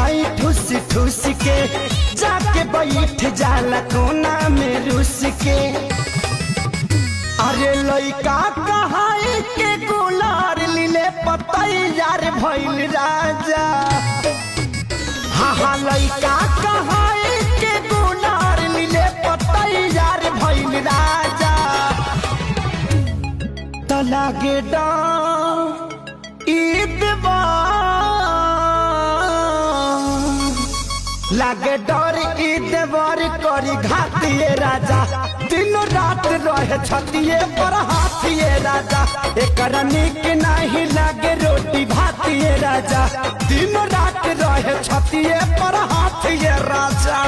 आई ठुस ठुस के जाके बैठ जाला कोना में रुस के। अरे लइका कहाई के गुलार लीले पतैयार भइल राजा। हाँ लइका कहाई के गुलार लीले पतैयार भइल राजा। त लागे लागे डर ईदवार करी घातिए राजा। दिन रात रहे छतिए पर हाथिए राजा। एकरा निक नहीं लागे रोटी भातिए राजा। दिन रात रहे छतिए पर हाथिए राजा।